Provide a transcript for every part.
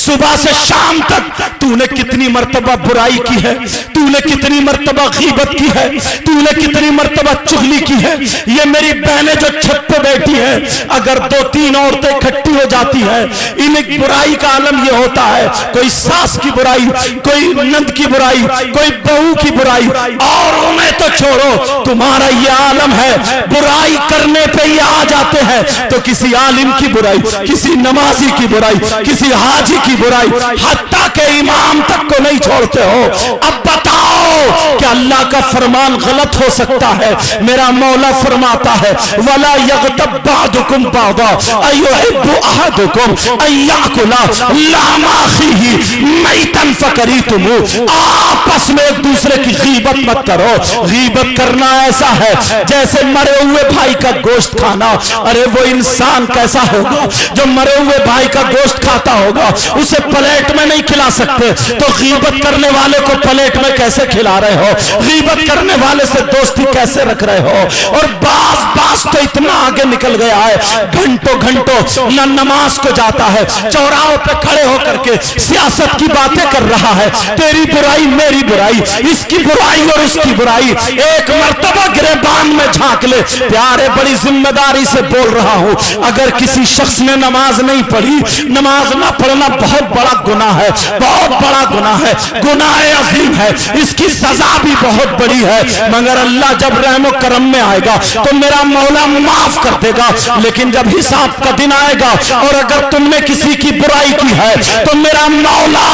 صبح سے شام تک تو نے کتنی مرتبہ برائی کی ہے, تو نے کتنی مرتبہ غیبت کی ہے, تو نے کتنی مرتبہ چغلی کی ہے. یہ میری بہنیں جو چھت پہ بیٹھی ہیں, اگر 2-3 عورتیں اکٹھی ہو جاتی ہیں, انہیں برائی کا عالم یہ ہوتا ہے, کوئی ساس کی برائی, کوئی نند کی برائی, کوئی بہو کی برائی, اوروں میں تو چھوڑو, تمہارا یہ عالم ہے. برائی کرنے پہ یہ آ جاتے ہیں تو کسی عالم کی برائی, کسی نمازی کی برائی, کسی حاجی کی برائی, حتیٰ کہ امام تک کو نہیں چھوڑتے ہو. اب بتاؤ کہ اللہ کا فرمان غلط ہو سکتا ہے؟ میرا مولا فرماتا ہے وَلَا يَغْتَبْ بَعْضُكُمْ بَعْضًا أَيُحِبُّ أَحَدُكُمْ أَن يَأْكُلَ لَحْمَ أَخِيهِ مَيْتًا فَكَرِهْتُمُوهُ. آپس میں ایک دوسرے کی غیبت مت کرو. غیبت کرنا ایسا ہے جیسے مرے ہوئے بھائی کا گوشت کھانا. ارے وہ انسان کیسا ہوگا جو مرے ہوئے بھائی کا گوشت کھاتا ہوگا, اسے پلیٹ میں نہیں کھلا سکتے, تو غیبت کرنے والے کو پلیٹ میں کیسے کھلا رہے ہو؟ غیبت کرنے والے سے دوستی کیسے رکھ رہے ہو؟ اور باز تو اتنا آگے نکل گیا ہے, گھنٹوں نہ نماز کو جاتا ہے, چوراہوں پہ کھڑے ہو کر کے سیاست کی باتیں کر رہا ہے, تیری برائی میری برائی, اس کی برائی اور اس کی برائی. ایک مرتبہ گریبان میں جھانک لے. پیارے بڑی ذمہ داری سے بول رہا ہوں, اگر کسی شخص نے نماز نہیں پڑھی, نماز نہ پڑھنا بہت بڑا گناہ ہے, بہت بڑا گناہ ہے, گناہ عظیم ہے, اس کی سزا بھی بہت بڑی ہے. مگر اللہ جب رحم و کرم میں آئے گا تو میرا مولا معاف کر دے گا. لیکن جب حساب کا دن آئے گا اور اگر تم نے کسی کی برائی کی ہے تو میرا مولا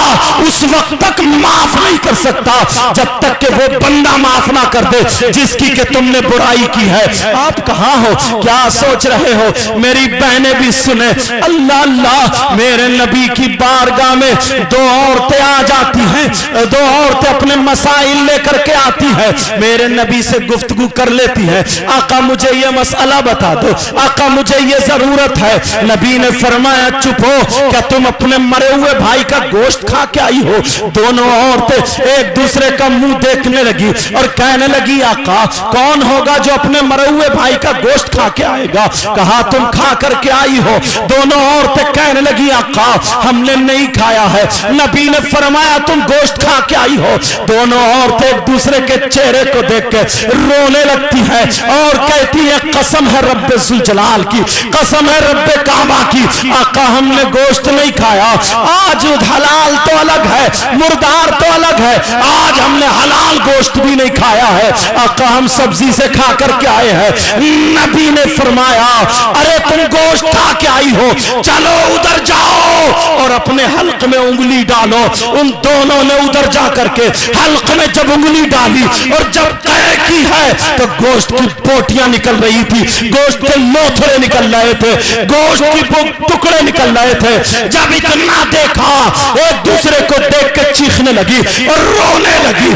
اس وقت تک معاف نہیں کر سکتا جب تک کہ وہ بندہ معاف نہ کر دے جس کی کہ تم نے برائی کی ہے. آپ کہاں ہو, کیا سوچ رہے ہو؟ میری بہنیں بھی سنیں. اللہ اللہ, میرے نبی کی بارگاہ میں 2 عورتیں آ جاتی ہیں, 2 عورتیں اپنے مسائل لے کر کے آتی ہیں, میرے نبی سے گفتگو کر لیتی ہیں. آقا مجھے یہ مسئلہ بتا دو, آقا مجھے یہ ضرورت ہے. نبی نے فرمایا چپ ہو, کیا تم اپنے مرے ہوئے بھائی کا گوشت کھا کے آئی ہو؟ دونوں عورتیں ایک دوسرے کا منہ دیکھنے لگی اور کہنے لگی آقا کون ہوگا جو اپنے مرے ہوئے بھائی کا گوشت کھا کے آئے گا؟ کہا تم کھا کر کے آئی ہو. دونوں عورتیں کہنے لگی آقا ہم نے نہیں کھایا ہے. نبی نے فرمایا تم گوشت کھا کے آئی ہو. دونوں عورتیں ایک دوسرے کے چہرے کو دیکھ کے رونے لگتی ہیں اور کہتی ہے قسم ہے رب ذوالجلال کی, قسم ہے رب کعبہ کی, آقا ہم نے گوشت نہیں کھایا. آج حلال تو الگ ہے, مردار تو الگ ہے, آج ہم نے حلال گوشت بھی نہیں کھایا ہے. آقا ہم سبزی سے کھا کر کے آئے ہیں. نبی نے فرمایا ارے تم گوشت کھا کے آئی ہو, چلو ادھر جاؤ اور اپنے حلق میں انگلی ڈالو. ان دونوں نے ادھر جا کر کے حلق میں جب انگلی ڈالی اور جب طے کی ہے تو گوشت کی بوٹیاں نکل رہی تھی, گوشت کے لوتھڑے نکل رہے تھے, گوشت کی ٹکڑے نکل رہے تھے. جب اتنا دیکھا ایک دوسرے کو دیکھ کے چیخنے لگی اور رونے لگی.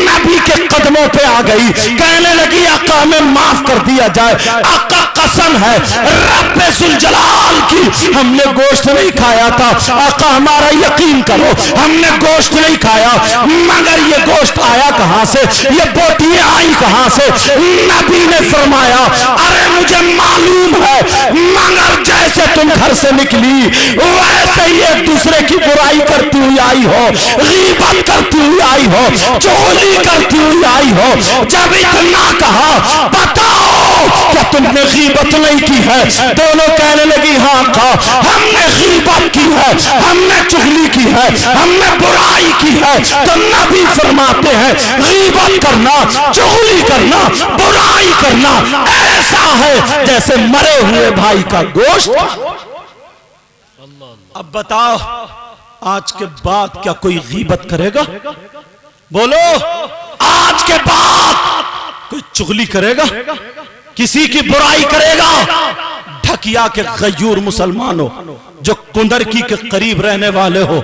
نبی کے قدموں پہ آ گئی, کہنے لگی آقا ہمیں معاف کر دیا جائے. آقا قسم ہے رب ذوالجلال کی ہم نے گوشت نہیں کھایا تھا. آقا ہمارا یقین کرو ہم نے گوشت نہیں کھایا, مگر یہ گوشت آیا کہاں سے, یہ بوٹیاں آئی کہاں سے؟ نبی نے فرمایا ارے مجھے معلوم ہے, مگر جیسے تم گھر سے نکلی ویسے ہی ایک دوسرے کی برائی کرتی ہوئی آئی ہو, غیبت کرتی ہوئی آئی ہو, چغلی کرتی ہوئی آئی ہو. جب اتنا کہا بتاؤ کیا تم نے غیبت نہیں کی ہے؟ دونوں کہنے لگی ہاں کہا ہم نے غیبت کی ہے, ہم نے چغلی کی ہے, ہم نے برائی کی ہے. تو نبی فرماتے ہیں غیبت کرنا, چغلی کرنا, برائی کرنا ایسا ہے جیسے مرے ہوئے بھائی کا گوشت. اب بتاؤ آج کے بعد کیا کوئی غیبت کرے گا؟ بولو آج کے بعد کوئی چغلی کرے گا, کسی کی برائی کرے گا؟ ڈھکیا کے غیور مسلمانوں جو کندرکی کے قریب رہنے والے ہو,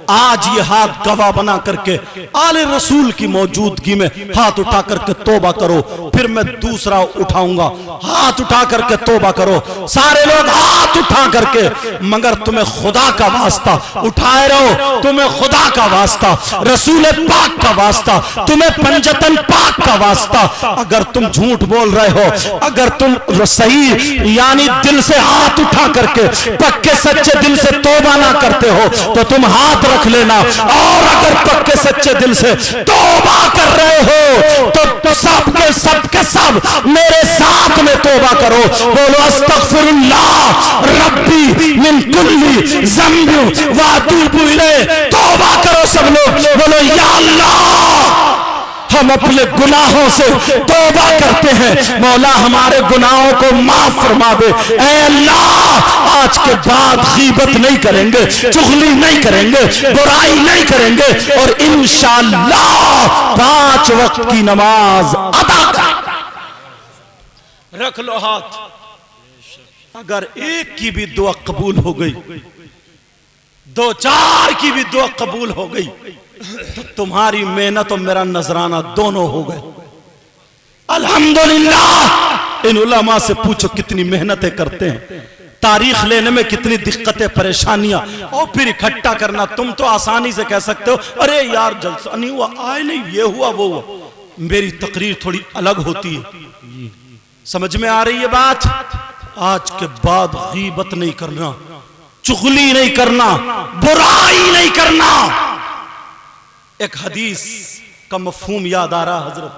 آج یہ ہاتھ گواہ بنا کر کے آل رسول کی موجودگی میں ہاتھ اٹھا کر کے توبہ کرو، پھر میں دوسرا اٹھاؤں گا، ہاتھ اٹھا کر کے توبہ کرو، سارے لوگ ہاتھ اٹھا کر کے، مگر تمہیں خدا کا واسطہ اٹھائے رہو، تمہیں خدا کا واسطہ، رسول پاک کا واسطہ، تمہیں پنجتن پاک کا واسطہ، اگر تم جھوٹ بول رہے ہو، اگر تم صحیح یعنی دل سے ہاتھ اٹھا کر کے پکے سچے دل سے توبہ نہ کرتے ہو تو تم ہاتھ رکھ لینا، اور اگر پکے سچے دل سے توبہ کر رہے ہو تو سب کے سب میرے ساتھ میں توبہ کرو، بولو استغفر اللہ ربی من کل ذنب واتوب الیہ، توبہ کرو سب لوگ، بولو یا اللہ ہم اپنے گناہوں سے توبہ کرتے ہیں، مولا ہمارے گناہوں کو معاف فرما دے، اے اللہ آج کے بعد غیبت نہیں کریں گے، چغلی نہیں کریں گے، برائی نہیں کریں گے، اور انشاءاللہ 5 وقت کی نماز ادا کریں۔ رکھ لو ہاتھ، اگر ایک کی بھی دعا قبول ہو گئی، 2-4 کی بھی دعا قبول ہو گئی تو تمہاری محنت اور میرا نذرانہ دونوں ہو گئے۔ الحمدللہ ان علماء سے پوچھو کتنی محنتیں کرتے ہیں، تاریخ لینے میں کتنی دقتیں پریشانیاں، اور پھر اکٹھا کرنا۔ تم تو آسانی سے کہہ سکتے ہو ارے یار جلسہ نہیں ہوا، آئے نہیں، یہ ہوا وہ ہوا، میری تقریر تھوڑی الگ ہوتی ہے۔ سمجھ میں آ رہی ہے بات؟ آج کے بعد غیبت نہیں کرنا، چغلی نہیں کرنا، برائی نہیں کرنا۔ ایک حدیث کا مفہوم یاد آ رہا حضرت،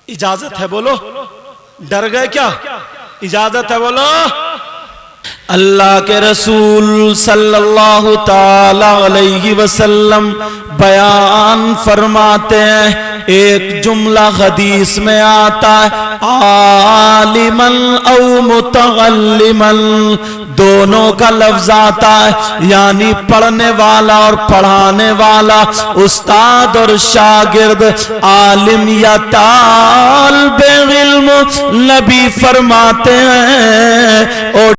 اجازت ہے بولو، ڈر گئے کیا؟ اجازت ہے بولو۔ اللہ کے رسول صلی اللہ تعالی علیہ وسلم بیان فرماتے ہیں، ایک جملہ حدیث میں آتا ہے عالماً او متعلماً، دونوں کا لفظ آتا ہے، یعنی پڑھنے والا اور پڑھانے والا، استاد اور شاگرد، عالم یا طالب علم۔ نبی فرماتے ہیں اور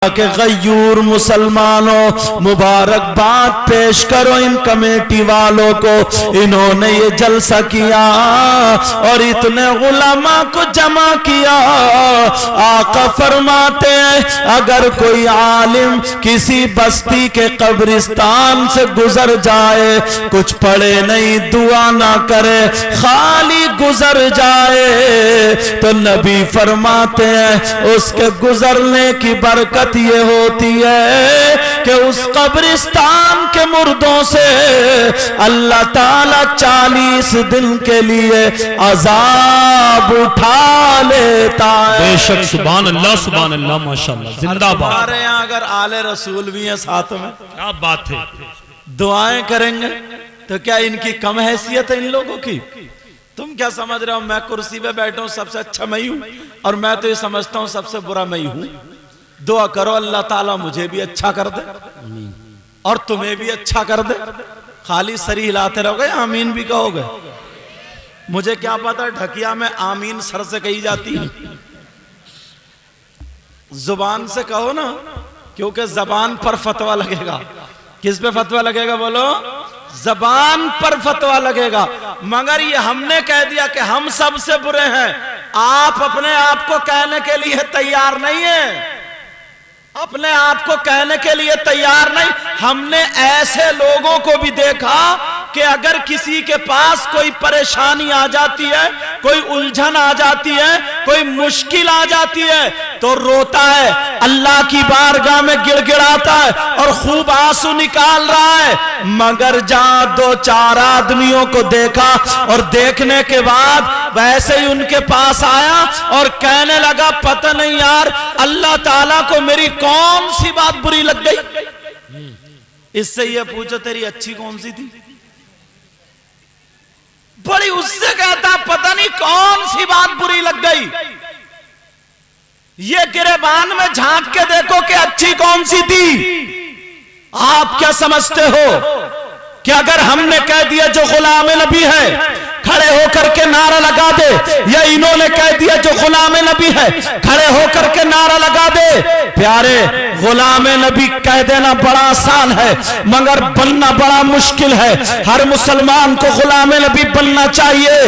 کہ غیور مسلمانوں مبارکباد پیش کرو ان کمیٹی والوں کو، انہوں نے یہ جلسہ کیا اور اتنے علماء کو جمع کیا۔ آقا فرماتے ہیں اگر کوئی عالم کسی بستی کے قبرستان سے گزر جائے، کچھ پڑھے نہیں، دعا نہ کرے، خالی گزر جائے، تو نبی فرماتے ہیں اس کے گزرنے کی برکت یہ ہوتی ہے کہ اس قبرستان کے مردوں سے اللہ تعالیٰ 40 دن کے لیے عذاب اٹھا لیتا ہے۔ بے شک، سبحان اللہ سبحان اللہ، ماشاءاللہ، زندہ باد۔ ہمارے یہاں اگر آل رسول بھی ہیں ساتھ میں، کیا بات ہے، دعائیں کریں گے تو کیا ان کی کم حیثیت ہے ان لوگوں کی؟ تم کیا سمجھ رہے ہو میں کرسی پہ بیٹھا ہوں سب سے اچھا میں ہی ہوں، اور میں تو یہ سمجھتا ہوں سب سے برا میں ہی ہوں؟ دعا کرو اللہ تعالیٰ مجھے بھی اچھا کر دے اور تمہیں بھی اچھا کر دے۔ خالی سری ہلاتے رہو گے، آمین بھی کہو گے؟ مجھے کیا پتا ڈھکیا میں آمین سر سے کہی جاتی ہے، زبان سے کہو نا، کیونکہ زبان پر فتوہ لگے گا۔ کس پہ فتوہ لگے گا بولو؟ زبان پر فتوہ لگے گا۔ مگر یہ ہم نے کہہ دیا کہ ہم سب سے برے ہیں، آپ اپنے آپ کو کہنے کے لیے تیار نہیں ہیں، اپنے آپ کو کہنے کے لیے تیار نہیں۔ ہم نے ایسے لوگوں کو بھی دیکھا کہ اگر کسی کے پاس کوئی پریشانی آ جاتی ہے، کوئی الجھن آ جاتی ہے، کوئی مشکل آ جاتی ہے تو روتا ہے، اللہ کی بارگاہ میں گڑ گڑاتا ہے اور خوب آنسو نکال رہا ہے۔ مگر جہاں 2-4 آدمیوں کو دیکھا اور دیکھنے کے بعد ویسے ہی ان کے پاس آیا اور کہنے لگا پتہ نہیں یار اللہ تعالیٰ کو میری کون سی بات بری لگ گئی، اس سے یہ پوچھو تیری اچھی کون سی تھی؟ بڑی اس سے کہتا پتہ نہیں کون سی بات بری لگ گئی۔ یہ گریبان میں جھانک کے دیکھو کہ اچھی کون سی تھی۔ آپ کیا سمجھتے ہو کہ اگر ہم نے کہہ دیا جو غلام نبی ہے کھڑے ہو کر کے نعرہ لگا دے، یا انہوں نے کہہ دیا جو غلام نبی ہے کھڑے ہو کر کے نعرہ لگا دے۔ پیارے، غلام نبی کہہ دینا بڑا آسان ہے مگر بننا بڑا مشکل ہے۔ ہر مسلمان کو غلام نبی بننا چاہیے۔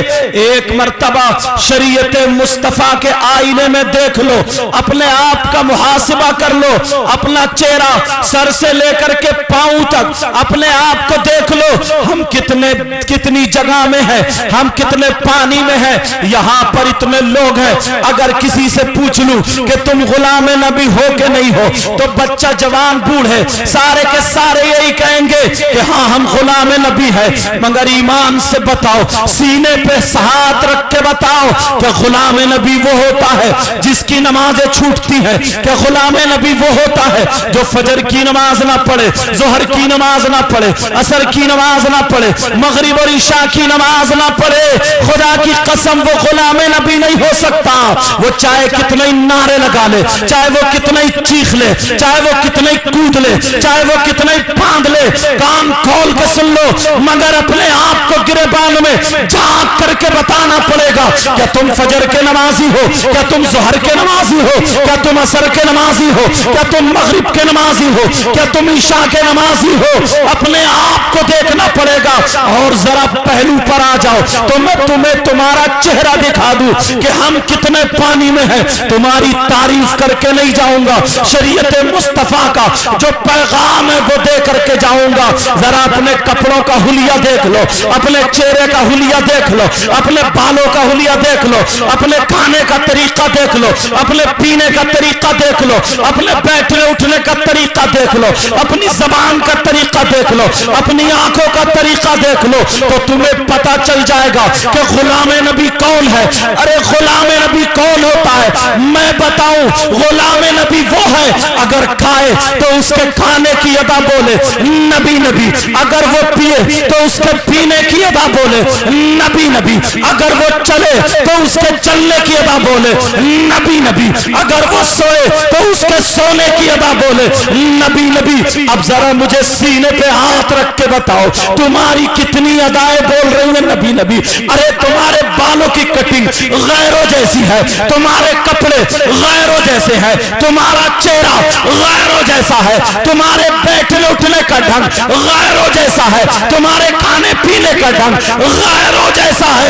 ایک مرتبہ شریعت مصطفیٰ کے آئینے میں دیکھ لو، اپنے آپ کا محاسبہ کر لو، اپنا چہرہ سر سے لے کر کے پاؤں تک اپنے آپ کو دیکھ لو، ہم کتنی جگہ میں ہیں، ہم کتنے پانی میں ہیں، یہاں پر اتنے لوگ ہیں۔ اگر کسی سے پوچھ لوں کہ تم غلام نبی ہو کہ نہیں ہو، تو بچہ جوان بوڑھے سارے کے سارے یہی کہیں گے کہ ہاں ہم غلام نبی ہیں۔ مگر ایمان سے بتاؤ، سینے پہ ہاتھ رکھ کے بتاؤ کہ غلام نبی وہ ہوتا ہے جس کی نمازیں چھوٹتی ہیں، کہ غلام نبی وہ ہوتا ہے جو فجر کی نماز نہ پڑھے، ظہر کی نماز نہ پڑھے، عصر کی نماز نہ پڑھے، مغرب اور عشاء کی نماز نہ پڑھے۔ خدا کی قسم وہ غلام نبی نہیں ہو سکتا۔ وہ چاہے کتنے نعرے لگا لے، چاہے وہ کتنے چیخ لے، چاہے وہ کتنے کود لے، چاہے وہ کتنے باندھ لے، کان کھول کے سن لو، مگر اپنے آپ کو گریبان میں جھانک کر کے بتانا پڑے گا کیا تم فجر کے نمازی ہو، کیا تم ظہر کے نمازی ہو، کیا تم عصر کے نمازی ہو، کیا تم مغرب کے نمازی ہو، کیا تم عشاء کے نمازی ہو۔ اپنے آپ کو دیکھنا پڑے گا۔ اور ذرا پہلو پر آ جاؤ تو میں تمہیں تمہارا چہرہ دکھا دوں کہ ہم کتنے پانی میں ہیں۔ تمہاری تعریف کر کے نہیں جاؤں گا، شریعت مصطفیٰ کا جو پیغام ہے وہ دے کر کے جاؤں گا۔ ذرا اپنے کپڑوں کا حلیہ دیکھ لو، اپنے چہرے کا حلیہ دیکھ لو، اپنے بالوں کا حلیہ دیکھ لو، اپنے کھانے کا طریقہ دیکھ لو، اپنے پینے کا طریقہ دیکھ لو، اپنے بیٹھنے اٹھنے کا طریقہ دیکھ لو، اپنی زبان کا طریقہ دیکھ لو، اپنی آنکھوں کا طریقہ دیکھ لو، تو تمہیں پتا چل جائے گا کہ غلام نبی کون ہے۔ ارے غلام نبی کون ہوتا ہے؟ میں بتاؤں، غلام نبی وہ ہے اگر کھائے تو اس کے کھانے کی ادا بولے نبی نبی، اگر وہ پیے تو اس کے پینے کی ادا بولے نبی نبی، اگر وہ چلے تو اس کے چلنے کی ادا بولے نبی نبی، اگر وہ سوئے تو اس کے سونے کی ادا بولے نبی نبی۔ اب ذرا مجھے سینے پہ ہاتھ رکھ کے بتاؤ تمہاری کتنی ادائیں بول رہی ہیں نبی نبی؟ ارے تمہارے بالوں کی کٹنگ غیروں جیسی ہے، تمہارے کپڑے غیروں جیسے ہیں، تمہارا چہرہ غیروں جیسا ہے، تمہارے بیٹھنے اٹھنے کا ڈھنگ غیروں جیسا ہے، تمہارے کھانے پینے کا ڈھنگ غیروں جیسا ہے۔